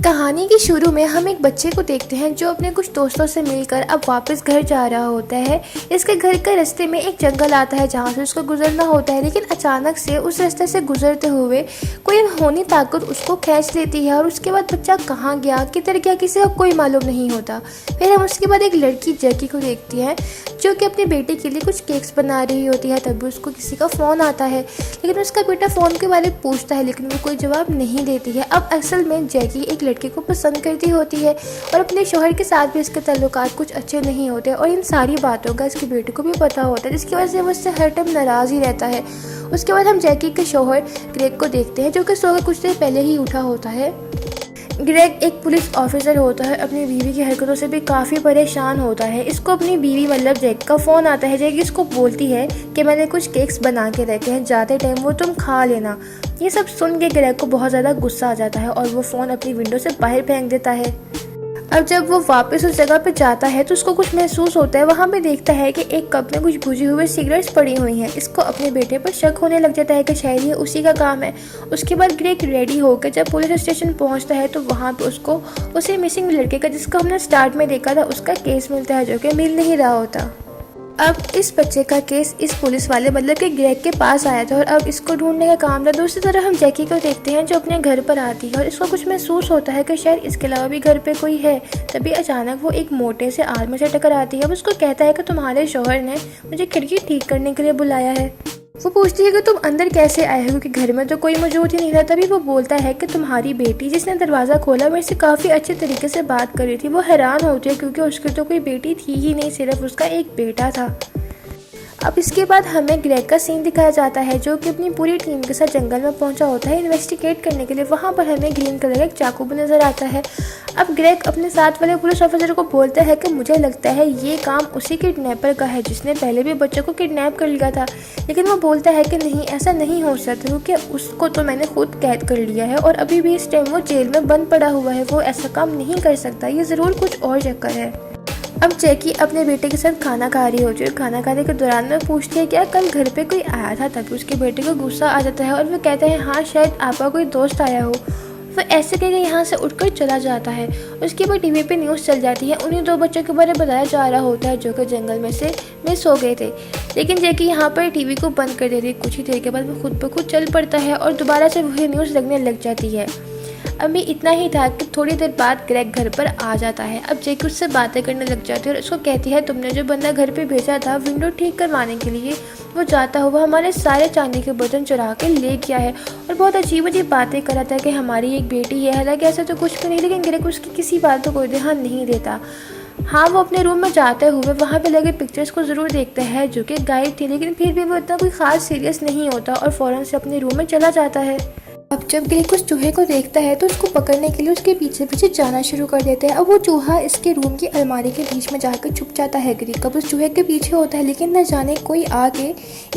कहानी के शुरू में हम एक बच्चे को देखते हैं जो अपने कुछ दोस्तों से मिलकर अब वापस घर जा रहा होता है। इसके घर के रास्ते में एक जंगल आता है जहाँ से उसको गुजरना होता है, लेकिन अचानक से उस रास्ते से गुजरते हुए कोई अनहोनी ताकत उसको खींच लेती है और उसके बाद बच्चा कहाँ गया किधर गया किसी को कोई मालूम नहीं होता। फिर हम उसके बाद एक लड़की जैकी को देखती हैं जो कि अपने बेटे के लिए कुछ केक्स बना रही होती है। तभी उसको किसी का फ़ोन आता है, लेकिन उसका बेटा फ़ोन के बारे में पूछता है लेकिन वो कोई जवाब नहीं देती है। अब असल में जैकी एक लड़के को पसंद करती होती है और अपने शौहर के साथ भी इसके ताल्लुकात कुछ अच्छे नहीं होते और इन सारी बातों का इसके बेटे को भी पता होता है, जिसकी वजह से वो उससे हर टाइम नाराज़ ही रहता है। उसके बाद हम जैकी के शौहर ग्रेग को देखते हैं जो कि सोकर कुछ देर पहले ही उठा होता है। ग्रेग एक पुलिस ऑफिसर होता है, अपनी बीवी की हरकतों से भी काफ़ी परेशान होता है। इसको अपनी बीवी मतलब जैक का फ़ोन आता है। जैक इसको बोलती है कि मैंने कुछ केक्स बना के रखे हैं, जाते टाइम वो तुम खा लेना। ये सब सुन के ग्रेग को बहुत ज़्यादा गुस्सा आ जाता है और वो फ़ोन अपनी विंडो से बाहर फेंक देता है। अब जब वो वापस उस जगह पे जाता है तो उसको कुछ महसूस होता है। वहाँ पे देखता है कि एक कप में कुछ बुझी हुई सिगरेट्स पड़ी हुई हैं। इसको अपने बेटे पर शक होने लग जाता है कि शायद ये उसी का काम है। उसके बाद ग्रेग रेडी होकर जब पुलिस स्टेशन पहुँचता है तो वहाँ पे उसको उसी मिसिंग लड़के का, जिसको हमने स्टार्ट में देखा था, उसका केस मिलता है जो कि मिल नहीं रहा होता। अब इस बच्चे का केस इस पुलिस वाले मतलब कि ग्रेग के पास आया था और अब इसको ढूंढने का काम था। दूसरी तरफ हम जैकी को देखते हैं जो अपने घर पर आती है और इसको कुछ महसूस होता है कि शायद इसके अलावा भी घर पे कोई है। तभी अचानक वो एक मोटे से आदमी से टकराती है। अब उसको कहता है कि तुम्हारे शौहर ने मुझे खिड़की ठीक करने के लिए बुलाया है। वो पूछती है कि तुम अंदर कैसे आए हो, क्योंकि घर में तो कोई मौजूद ही नहीं था। तभी वो बोलता है कि तुम्हारी बेटी जिसने दरवाज़ा खोला मेरे से काफ़ी अच्छे तरीके से बात कर रही थी। वो हैरान होती है क्योंकि उसकी तो कोई बेटी थी ही नहीं, सिर्फ उसका एक बेटा था। अब इसके बाद हमें ग्रेग का सीन दिखाया जाता है जो कि अपनी पूरी टीम के साथ जंगल में पहुंचा होता है इन्वेस्टिगेट करने के लिए। वहां पर हमें ग्रीन कलर का एक चाकू भी नज़र आता है। अब ग्रेग अपने साथ वाले पुलिस ऑफिसर को बोलता है कि मुझे लगता है ये काम उसी किडनैपर का है जिसने पहले भी बच्चों को किडनैप कर लिया था। लेकिन वो बोलता है कि नहीं, ऐसा नहीं हो सकता क्योंकि उसको तो मैंने खुद कैद कर लिया है और अभी भी इस टाइम वो जेल में बंद पड़ा हुआ है। वो ऐसा काम नहीं कर सकता, ये ज़रूर कुछ और चक्कर है। अब जैकी अपने बेटे के साथ खाना खा रही होती है और खाना खाने के दौरान में पूछती है क्या कल घर पे कोई आया था। तभी उसके बेटे को गुस्सा आ जाता है और वो कहते हैं हाँ शायद आपका कोई दोस्त आया हो। वो ऐसे कहकर यहाँ से उठकर चला जाता है। उसके बाद टीवी पे न्यूज़ चल जाती है। उन्हीं दो बच्चों के बारे में बताया जा रहा होता है जो कि जंगल में से मिस हो गए थे। लेकिन जैकी यहाँ पर टीवी को बंद कर देती है। कुछ ही देर के बाद वो खुद ब खुद चल पड़ता है और दोबारा से वही न्यूज़ लगने लग जाती है। अभी इतना ही था कि थोड़ी देर बाद ग्रेग घर पर आ जाता है। अब जैकी उससे बातें करने लग जाती है और उसको कहती है तुमने जो बंदा घर पे भेजा था विंडो ठीक करवाने के लिए, वो जाता हुआ हमारे सारे चांदी के बर्तन चुरा के ले गया है और बहुत अजीब अजीब बातें कर रहा था कि हमारी एक बेटी है। हालांकि ऐसा तो कुछ भी नहीं, लेकिन ग्रेग उसकी किसी बात को कोई ध्यान नहीं देता। हाँ, वो अपने रूम में जाते हुए वहाँ पे लगे पिक्चर्स को ज़रूर देखता है जो कि गायब थी, लेकिन फिर भी वो इतना कोई ख़ास सीरियस नहीं होता और फ़ौरन से अपने रूम में चला जाता है। अब जब ग्रेग उस चूहे को देखता है तो उसको पकड़ने के लिए उसके पीछे पीछे जाना शुरू कर देता है। अब वो चूहा इसके रूम की अलमारी के बीच में जाकर छुप जाता है। ग्रेग अब उस चूहे के पीछे होता है, लेकिन न जाने कोई आके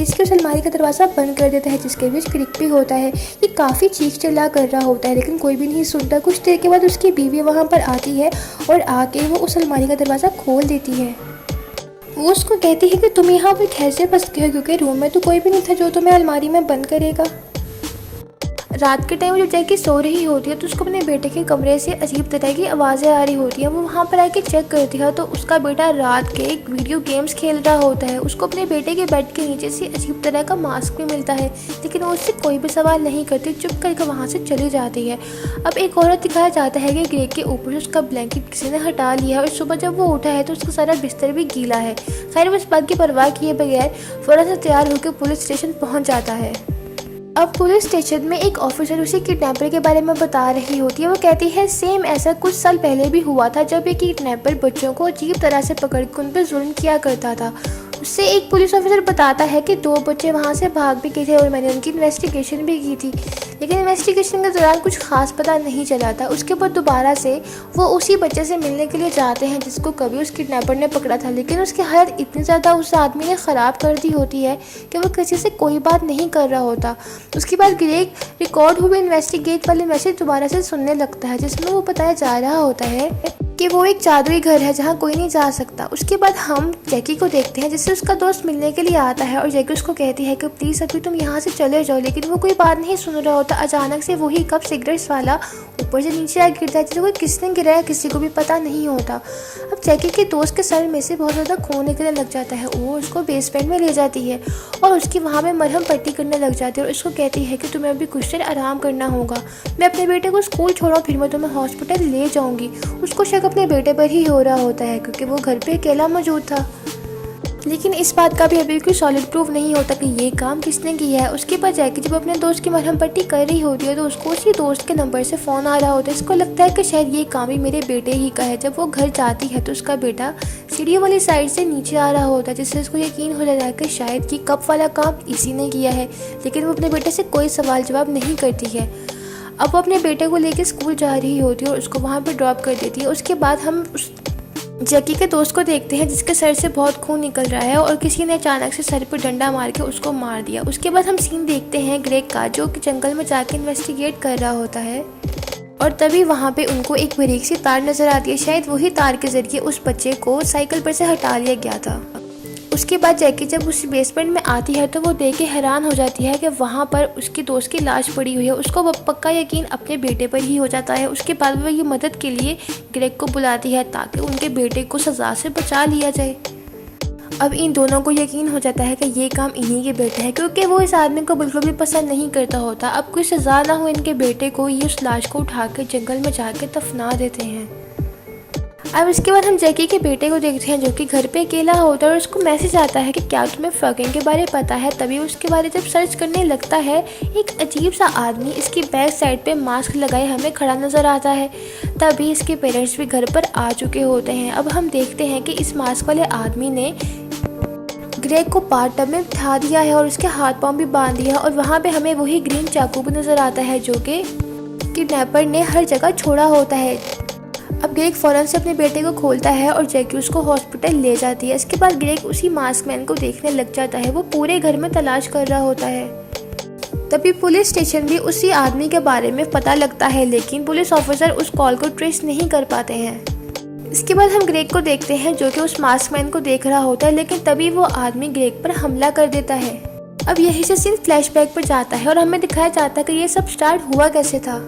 इसके उस अलमारी का दरवाज़ा बंद कर देता है जिसके बीच ग्रेग भी होता है। ये काफ़ी चीख चिल्ला कर रहा होता है लेकिन कोई भी नहीं सुनता। कुछ देर के बाद उसकी बीवी वहाँ पर आती है और आके वो उस अलमारी का दरवाज़ा खोल देती है। वो उसको कहती है कि तुम यहाँ पर कैसे फंस गए हो, क्योंकि रूम में तो कोई भी नहीं था जो तुम्हें अलमारी में बंद करेगा। रात के टाइम जब जैकी सो रही होती है तो उसको अपने बेटे के कमरे से अजीब तरह की आवाज़ें आ रही होती हैं। वो वहाँ पर आके चेक करती है तो उसका बेटा रात के एक वीडियो गेम्स खेल रहा होता है। उसको अपने बेटे के बेड के नीचे से अजीब तरह का मास्क भी मिलता है, लेकिन वो उससे कोई भी सवाल नहीं करती, चुप करके वहाँ से चली जाती है। अब एक औरत दिखाया जाता है कि ग्रेग के ऊपर से उसका ब्लैंकेट किसी ने हटा लिया और सुबह जब वो उठा है तो उसका सारा बिस्तर भी गीला है। खैर वो इस बात की परवाह किए बगैर फौरन से तैयार होकर पुलिस स्टेशन पहुँच जाता है। अब पुलिस स्टेशन में एक ऑफिसर उसी किडनैपर के बारे में बता रही होती है। वो कहती है सेम ऐसा कुछ साल पहले भी हुआ था जब एक किडनैपर बच्चों को अजीब तरह से पकड़ के उन पर जुल्म किया करता था। उससे एक पुलिस ऑफिसर बताता है कि 2 बच्चे वहाँ से भाग भी गए थे और मैंने उनकी इन्वेस्टिगेशन भी की थी, लेकिन इन्वेस्टिगेशन के दौरान कुछ खास पता नहीं चला था। उसके बाद दोबारा से वो उसी बच्चे से मिलने के लिए जाते हैं जिसको कभी उस किडनैपर ने पकड़ा था, लेकिन उसकी हालत इतनी ज़्यादा उस आदमी ने ख़राब कर दी होती है कि वो किसी से कोई बात नहीं कर रहा होता। उसके बाद ग्रेग रिकॉर्ड हुए इन्वेस्टिगेट वाले मैसेज दोबारा से सुनने लगता है जिसमें वो बताया जा रहा होता है कि वो एक जादुई घर है जहाँ कोई नहीं जा सकता। उसके बाद हम जैकी को देखते हैं जिससे उसका दोस्त मिलने के लिए आता है और जैकी उसको कहती है कि प्लीज़ अभी तुम यहाँ से चले जाओ, लेकिन वो कोई बात नहीं सुन रहा होता। अचानक से वही कप सिगरेट्स वाला ऊपर से नीचे आ गिरता है, जिसको किसने गिराया किसी को भी पता नहीं होता। अब जैकी के दोस्त के सर में से बहुत ज़्यादा खून निकलने लग जाता है। वो उसको बेसमेंट में ले जाती है और उसकी वहाँ पे मरहम पट्टी करने लग जाती है और उसको कहती है कि तुम्हें अभी कुछ देर आराम करना होगा, मैं अपने बेटे को स्कूल छोड़ाऊँ फिर मैं तुम्हें हॉस्पिटल ले जाऊँगी। उसको शक अपने बेटे पर ही हो रहा होता है क्योंकि वो घर पे अकेला मौजूद था, लेकिन इस बात का भी अभी कोई सॉलिड प्रूफ नहीं होता कि ये काम किसने किया है। उसके बाद जैकी जब अपने दोस्त की मरहम पट्टी कर रही होती है तो उसको उसी दोस्त के नंबर से फ़ोन आ रहा होता है। इसको लगता है कि शायद ये काम ही मेरे बेटे ही का है। जब वो घर जाती है तो उसका बेटा सीढ़ी वाली साइड से नीचे आ रहा होता है, जिससे उसको यकीन हो जाता है कि शायद ये कप वाला काम इसी ने किया है, लेकिन वो अपने बेटे से कोई सवाल जवाब नहीं करती है। अब वो अपने बेटे को लेकर स्कूल जा रही होती है और उसको वहाँ पर ड्रॉप कर देती है। उसके बाद हम उस जैकी के दोस्त को देखते हैं जिसके सर से बहुत खून निकल रहा है और किसी ने अचानक से सर पर डंडा मार के उसको मार दिया। उसके बाद हम सीन देखते हैं ग्रेग का, जो कि जंगल में जाके इन्वेस्टिगेट कर रहा होता है और तभी वहाँ पे उनको एक बारीक सी तार नज़र आती है। शायद वही तार के ज़रिए उस बच्चे को साइकिल पर से हटा लिया गया था। उसके बाद जैकी जब उस बेसमेंट में आती है तो वो देख के हैरान हो जाती है कि वहाँ पर उसके दोस्त की लाश पड़ी हुई है। उसको पक्का यकीन अपने बेटे पर ही हो जाता है। उसके बाद वो ये मदद के लिए ग्रेग को बुलाती है ताकि उनके बेटे को सज़ा से बचा लिया जाए। अब इन दोनों को यकीन हो जाता है कि ये काम इन्हीं के बेटे है, क्योंकि वो इस आदमी को बिल्कुल भी पसंद नहीं करता होता। अब कोई सज़ा ना हो इनके बेटे को, ये उस लाश को उठा कर जंगल में जाकर दफना देते हैं। अब इसके बाद हम जैकी के बेटे को देखते हैं जो कि घर पे अकेला होता है और उसको मैसेज आता है कि क्या तुम्हें फ्रॉगिंग के बारे में पता है। तभी उसके बारे जब सर्च करने लगता है एक अजीब सा आदमी इसकी बैक साइड पे मास्क लगाए हमें खड़ा नज़र आता है। तभी इसके पेरेंट्स भी घर पर आ चुके होते हैं। अब हम देखते हैं कि इस मास्क वाले आदमी ने ग्रेग को बाथटब में बिठा दिया है और उसके हाथ पाँव भी बांध दिया और वहाँ पे हमें वही ग्रीन चाकू भी नज़र आता है जो कि किडनैपर ने हर जगह छोड़ा होता है। अब ग्रेग फ़ौरन से अपने बेटे को खोलता है और जैकी उसको हॉस्पिटल ले जाती है। इसके बाद ग्रेग उसी मास्क मैन को देखने लग जाता है। वो पूरे घर में तलाश कर रहा होता है। तभी पुलिस स्टेशन भी उसी आदमी के बारे में पता लगता है, लेकिन पुलिस ऑफिसर उस कॉल को ट्रेस नहीं कर पाते हैं। इसके बाद हम ग्रेग को देखते हैं जो कि उस मास्क मैन को देख रहा होता है, लेकिन तभी वो आदमी ग्रेग पर हमला कर देता है। अब यही से सीन फ्लैशबैक पर जाता है और हमें दिखाया जाता है कि ये सब स्टार्ट हुआ कैसे था।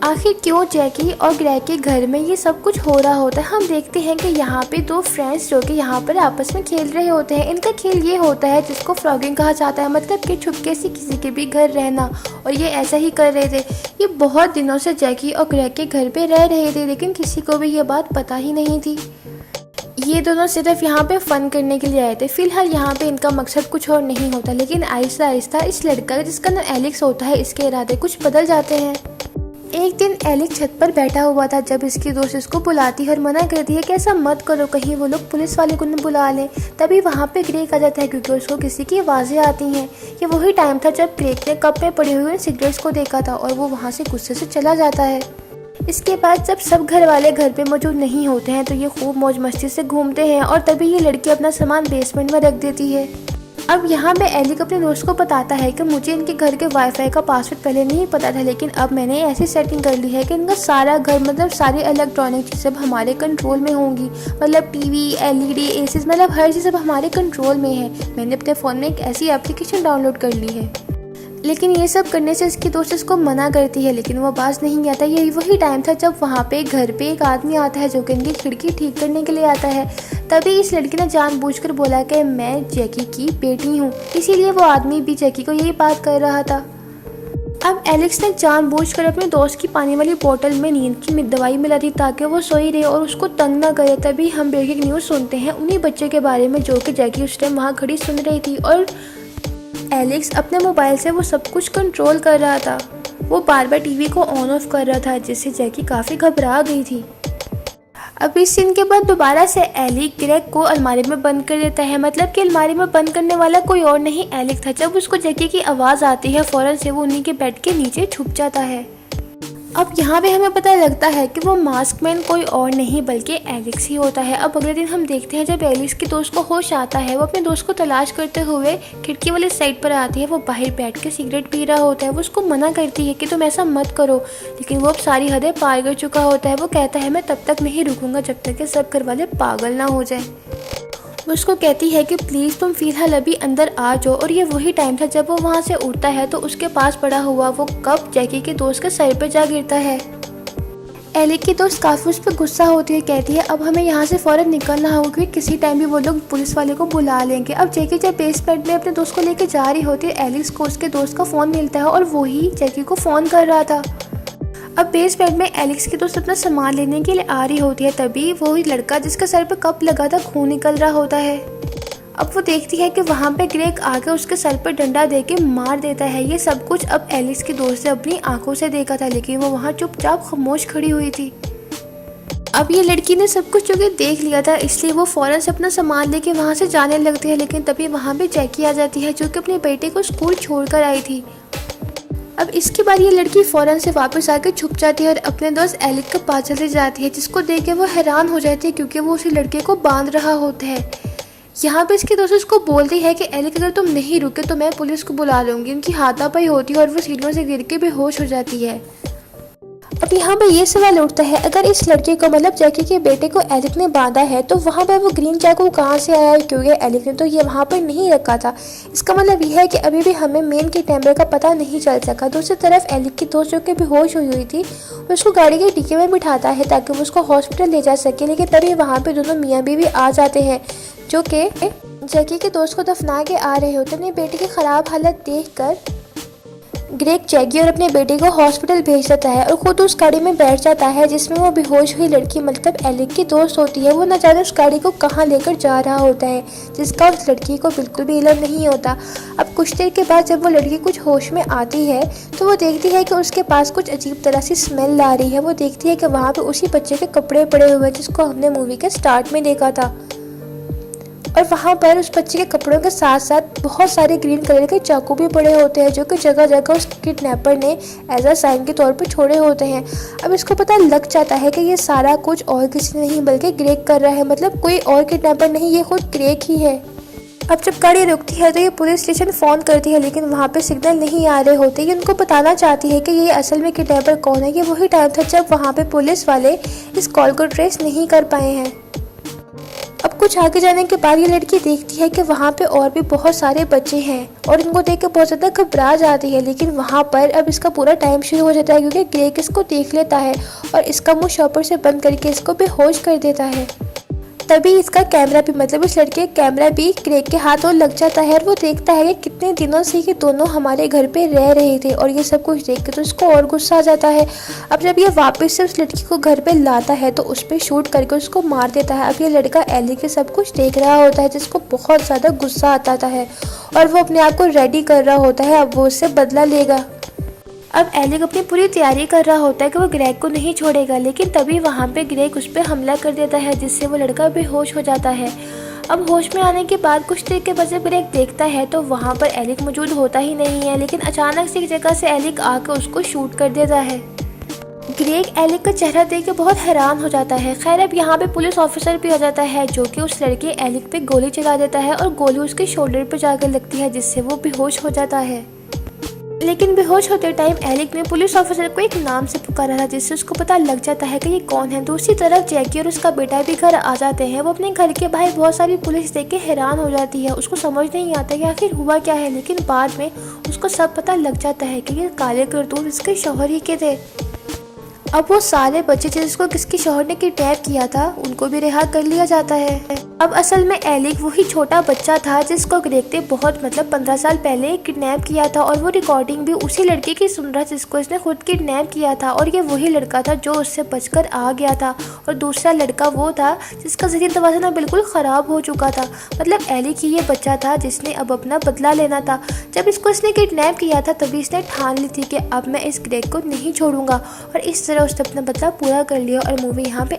आखिर क्यों जैकी और ग्रेग के घर में ये सब कुछ हो रहा होता है। हम देखते हैं कि यहाँ पे दो फ्रेंड्स जो कि यहाँ पर आपस में खेल रहे होते हैं। इनका खेल ये होता है जिसको फ्रॉगिंग कहा जाता है, मतलब कि छुपके से किसी के भी घर रहना, और ये ऐसा ही कर रहे थे। ये बहुत दिनों से जैकी और ग्रेग के घर पे रह रहे थे, लेकिन किसी को भी ये बात पता ही नहीं थी। ये दोनों सिर्फ यहाँ पे फ़न करने के लिए आए थे। फिलहाल यहाँ पे इनका मकसद कुछ और नहीं होता, लेकिन आहिस्ता आहिस्ता इस लड़का जिसका नाम एलेक्स होता है, इसके इरादे कुछ बदल जाते हैं। एक दिन एलेक्स छत पर बैठा हुआ था जब इसकी दोस्त इसको बुलाती है और मना करती है कि ऐसा मत करो, कहीं वो लोग पुलिस वाले को न बुला लें। तभी वहाँ पे ग्रेग आ जाता है क्योंकि उसको किसी की आवाज़ें आती हैं। ये वही टाइम था जब ग्रेग ने कप में पड़े हुए सिगरेट्स को देखा था और वो वहाँ से गुस्से से चला जाता है। इसके बाद जब सब घर वाले घर पे मौजूद नहीं होते हैं तो ये खूब मौज मस्ती से घूमते हैं और तभी ये लड़की अपना सामान बेसमेंट में रख देती है। अब यहाँ पे एलिक अपने दोस्त को बताता है कि मुझे इनके घर के वाईफाई का पासवर्ड पहले नहीं पता था, लेकिन अब मैंने ऐसी सेटिंग कर ली है कि इनका सारा घर, मतलब सारी इलेक्ट्रॉनिक चीज़ सब हमारे कंट्रोल में होंगी। मतलब टीवी, एलईडी, एसीज, मतलब हर चीज़ अब हमारे कंट्रोल में है। मैंने अपने फ़ोन में एक ऐसी एप्लीकेशन डाउनलोड कर ली है। लेकिन ये सब करने से इसकी दोस्त इसको मना करती है, लेकिन वो बाज नहीं आता। यही वही टाइम था जब वहाँ पे घर पे एक आदमी आता है जो कि इनकी खिड़की ठीक करने के लिए आता है। तभी इस लड़की ने जानबूझकर बोला कि मैं जैकी की बेटी हूँ, इसीलिए वो आदमी भी जैकी को यही बात कर रहा था। अब एलेक्स ने जानबूझकर अपने दोस्त की पानी वाली बोतल में नींद की दवाई मिला दी ताकि वो सोई रहे और उसको तंग ना करे। तभी हम ब्रेकिंग न्यूज़ सुनते हैं उन्हीं बच्चे के बारे में जो कि जैकी उस टाइम वहाँ खड़ी सुन रही थी और एलेक्स अपने मोबाइल से वो सब कुछ कंट्रोल कर रहा था। वो बार बार टीवी को ऑन ऑफ कर रहा था जिससे जैकी काफ़ी घबरा गई थी। अब इस सीन के बाद दोबारा से एलिक ग्रेग को अलमारी में बंद कर देता है, मतलब कि अलमारी में बंद करने वाला कोई और नहीं एलिक था। जब उसको जैकी की आवाज़ आती है फ़ौरन से वो उन्हीं के बेड के नीचे छुप जाता है। अब यहाँ पे हमें पता लगता है कि वो मास्क मैन कोई और नहीं बल्कि एलेक्स ही होता है। अब अगले दिन हम देखते हैं जब एलेक्स की दोस्त को होश आता है, वो अपने दोस्त को तलाश करते हुए खिड़की वाली साइड पर आती है। वो बाहर बैठ के सिगरेट पी रहा होता है। वो उसको मना करती है कि तुम ऐसा मत करो, लेकिन वो अब सारी हदें पार कर चुका होता है। वो कहता है मैं तब तक नहीं रुकूंगा जब तक कि सब घर वाले पागल ना हो जाए। वो उसको कहती है कि प्लीज़ तुम फ़िलहाल अभी अंदर आ जाओ। और ये वही टाइम था जब वो वहाँ से उठता है तो उसके पास पड़ा हुआ वो कप जैकी के दोस्त के सर पे जा गिरता है। एलिक की दोस्त काफ़ी उस पर गुस्सा होती है, कहती है अब हमें यहाँ से फ़ौरन निकलना होगा क्योंकि किसी टाइम भी वो लोग पुलिस वाले को बुला लेंगे। अब जैकी जब बेसमेंट में अपने दोस्त को लेकर जा रही होती है, एलिक्स को उसके दोस्त का फ़ोन मिलता है और वही जैकी को फ़ोन कर रहा था। अब बेसमेंट में एलिक्स की दोस्त अपना सामान लेने के लिए आ रही होती है, तभी वही लड़का जिसका सर पे कप लगा था खून निकल रहा होता है। अब वो देखती है कि वहाँ पे ग्रेग आके उसके सर पर डंडा देके मार देता है। ये सब कुछ अब एलिक्स की दोस्त ने अपनी आंखों से देखा था, लेकिन वो वहाँ चुपचाप खामोश खड़ी हुई थी। अब ये लड़की ने सब कुछ चूँकि देख लिया था, इसलिए वो फ़ौरन से अपना सामान लेके वहाँ से जाने लगती है, लेकिन तभी वहाँ पे जैकी आ जाती है जो कि अपने बेटे को स्कूल छोड़कर आई थी। अब इसके बाद ये लड़की फ़ौरन से वापस आकर छुप जाती है और अपने दोस्त एलिक के पास चली जाती है, जिसको देख के वो हैरान हो जाती है क्योंकि वो उसी लड़के को बांध रहा होता है। यहाँ पे इसकी दोस्त उसको बोलती है कि एलिक अगर तुम नहीं रुके तो मैं पुलिस को बुला लूँगी। उनकी हाथापाई होती है और वो सीढ़ियों से गिर के बेहोश हो जाती है। अब यहाँ पे ये सवाल उठता है, अगर इस लड़के को मतलब जैकी के बेटे को एलिक ने बांधा है तो वहाँ पर वो ग्रीन चाकू कहाँ से आया है, क्योंकि एलिक ने तो ये वहाँ पर नहीं रखा था। इसका मतलब यह है कि अभी भी हमें मेन किडनैपर का पता नहीं चल सका। दूसरी तरफ एलिक की दोस्त जो कि बेहोश हुई थी उसको गाड़ी के डिक्की में बिठाता है ताकि वो उसको हॉस्पिटल ले जा सके, लेकिन तभी वहाँ पर दोनों मियाँ बीवी आ जाते हैं जो कि जैकी के दोस्त को दफना के आ रहे होते। अपने बेटे की ख़राब हालत देखकर ग्रेग जैकी और अपने बेटे को हॉस्पिटल भेज देता है और खुद उस गाड़ी में बैठ जाता है जिसमें वो बेहोश हुई लड़की मतलब एलिक की दोस्त होती है। वो न जाने उस गाड़ी को कहाँ लेकर जा रहा होता है, जिसका उस लड़की को बिल्कुल भी इल्म नहीं होता। अब कुछ देर के बाद जब वो लड़की कुछ होश में आती है तो वो देखती है कि उसके पास कुछ अजीब तरह से स्मेल आ रही है। वो देखती है कि वहाँ पर उसी बच्चे के कपड़े पड़े हुए हैं जिसको हमने मूवी के स्टार्ट में देखा था, और वहाँ पर उस बच्चे के कपड़ों के साथ साथ बहुत सारे ग्रीन कलर के चाकू भी पड़े होते हैं जो कि जगह जगह उस किडनैपर ने एज अ साइन के तौर पर छोड़े होते हैं। अब इसको पता लग जाता है कि ये सारा कुछ और किसी नहीं बल्कि ग्रेग कर रहा है, मतलब कोई और किडनैपर नहीं, ये खुद ग्रेग ही है। अब जब गाड़ी रुकती है तो ये पुलिस स्टेशन फ़ोन करती है, लेकिन वहाँ पे सिग्नल नहीं आ रहे होते। ये उनको बताना चाहती है कि ये असल में किडनैपर कौन है। ये वही टाइम था जब वहाँ पे पुलिस वाले इस कॉल को ट्रेस नहीं कर पाए हैं। अब कुछ आगे जाने के बाद ये लड़की देखती है कि वहाँ पे और भी बहुत सारे बच्चे हैं और इनको देख के बहुत ज़्यादा घबरा जाती है, लेकिन वहाँ पर अब इसका पूरा टाइम शुरू हो जाता है क्योंकि ग्रेग इसको देख लेता है और इसका मुंह शॉपर से बंद करके इसको बेहोश कर देता है। तभी इसका कैमरा भी मतलब इस लड़के का कैमरा भी ग्रेग के हाथों लग जाता है और वो देखता है कि कितने दिनों से ये दोनों हमारे घर पे रह रहे थे, और ये सब कुछ देख के तो इसको और गुस्सा आ जाता है। अब जब ये वापस से उस लड़की को घर पे लाता है तो उस पर शूट करके उसको मार देता है। अब ये लड़का एलिक सब कुछ देख रहा होता है जिसको बहुत ज़्यादा गुस्सा आता है और वो अपने आप को रेडी कर रहा होता है, अब वो उससे बदला लेगा। अब एलिक अपनी पूरी तैयारी कर रहा होता है कि वो ग्रेग को नहीं छोड़ेगा, लेकिन तभी वहाँ पे ग्रेग उस पर हमला कर देता है जिससे वो लड़का बेहोश हो जाता है। अब होश में आने के बाद कुछ देर के बाद जब ग्रेग देखता है तो वहाँ पर एलिक मौजूद होता ही नहीं है, लेकिन अचानक से एक जगह से एलिक आकर उसको शूट कर देता है। ग्रेग एलिक का चेहरा देख के बहुत हैरान हो जाता है। खैर अब यहाँ पे पुलिस ऑफिसर भी आ जाता है जो कि उस लड़के एलिक पे गोली चला देता है और गोली उसके शोल्डर पे जाकर लगती है जिससे वो बेहोश हो जाता है। लेकिन बेहोश होते टाइम एलिक ने पुलिस ऑफिसर को एक नाम से पुकारा था जिससे उसको पता लग जाता है कि ये कौन है। दूसरी तरफ जैकी और उसका बेटा भी घर आ जाते हैं। वो अपने घर के बाहर बहुत सारी पुलिस देख के हैरान हो जाती है, उसको समझ नहीं आता कि आखिर हुआ क्या है, लेकिन बाद में उसको सब पता लग जाता है कि ये काले करतूत इसके शौहर ही के थे। अब वो सारे बच्चे जिसको किसके शौहर ने किडनैप किया था उनको भी रिहा कर लिया जाता है। अब असल में एलिक वही छोटा बच्चा था जिसको ग्रेग ने बहुत मतलब 15 साल पहले किडनैप किया था, और वो रिकॉर्डिंग भी उसी लड़के की सुन रहा जिसको इसने खुद किडनैप किया था, और ये वही लड़का था जो उससे बचकर आ गया था। और दूसरा लड़का वो था जिसका ज़हनी तवाज़ुन बिल्कुल ख़राब हो चुका था। मतलब एलिक ही ये बच्चा था जिसने अब अपना बदला लेना था। जब इसको इसने किडनैप किया था तभी इसने ठान ली थी कि अब मैं इस ग्रेग को नहीं छोड़ूंगा, और इस तरह उसने अपना बदला पूरा कर लिया और मूवी यहाँ पे